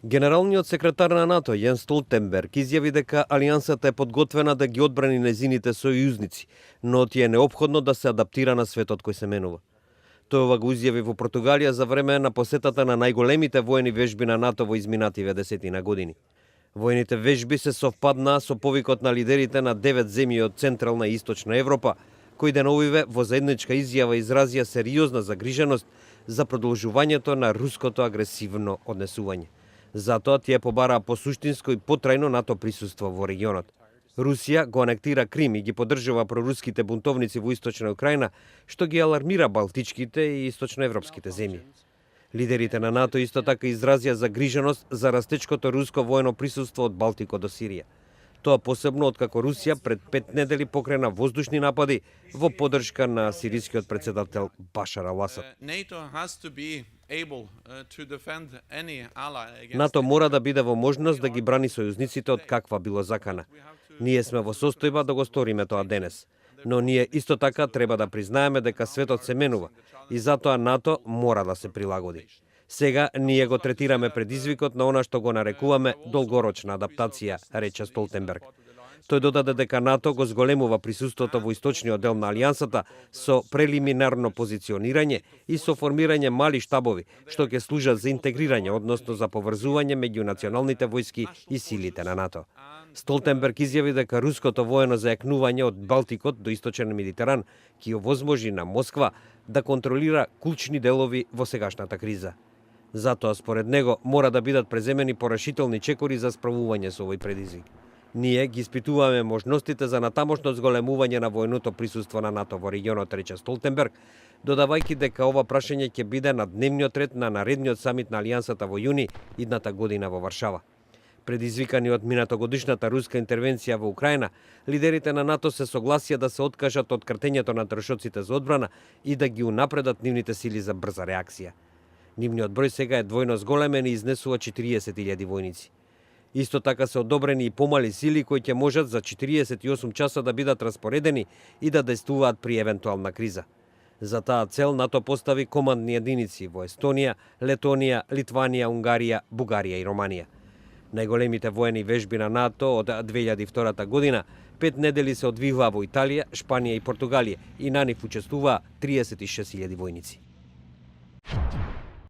Генералниот секретар на НАТО Јенс Столтенберг изјави дека алијансата е подготвена да ги одбрани незините сојузници, но ти е неопходно да се адаптира на светот кој се менува. Тој ова го изјави во Португалија за време на посетата на најголемите воени вежби на НАТО во изминативе десетина години. Воените вежби се совпаднаа со повикот на лидерите на 9 земји од Централна и Источна Европа, кои деновиве во заедничка изјава изразија сериозна загриженост за продолжувањето на руското агресивно однесување. Затоа тие побараа посуштинско и потрајно НАТО присуство во регионот. Русија го анектира Крим и ги поддржува проруските бунтовници во Источна Украина, што ги алармира балтичките и источноевропските земји. Лидерите на НАТО исто така изразија загриженост за растечкото руско воено присуство од Балтико до Сирија. Тоа посебно откако Русија пред 5 недели покрена воздушни напади во поддршка на сирискиот председател Башар ал-Асад. НАТО мора да биде во можност да ги брани сојузниците од каква било закана. Ние сме во состојба да го сториме тоа денес. Но ние исто така треба да признаеме дека светот се менува и затоа НАТО мора да се прилагоди. Сега ние го третираме предизвикот на она што го нарекуваме долгорочна адаптација, рече Столтенберг. Тој додаде дека НАТО го зголемува присуството во источниот дел на алијансата со прелиминарно позиционирање и со формирање мали штабови, што ќе служат за интегрирање, односно за поврзување меѓу националните војски и силите на НАТО. Столтенберг изјави дека руското воено зајакнување од Балтикот до Источен Медитеран ќе овозможи на Москва да контролира клучни делови во сегашната криза. Затоа, според него, мора да бидат преземени порешителни чекори за справување со овој предизвик. Ние ги испитуваме можностите за натамошно зголемување на военото присуство на НАТО во регионот, рече Столтенберг, додавајќи дека ова прашање ќе биде на дневниот ред на наредниот самит на Алијансата во јуни идната година во Варшава. Предизвикани од минатогодишната руска интервенција во Украина, лидерите на НАТО се согласија да се откажат од кратењето на трошоците за одбрана и да ги унапредат нивните сили за брза реакција. Нивниот број сега е двојно зголемен и изнесува 40.000 војници. Исто така се одобрени и помали сили кои ќе можат за 48 часа да бидат распоредени и да действуваат при евентуална криза. За таа цел НАТО постави командни единици во Естонија, Летонија, Литванија, Унгарија, Бугарија и Романија. Најголемите воени вежби на НАТО од 2002 година 5 недели се одвиваа во Италија, Шпанија и Португалија и на нив учествуваа 36.000 војници.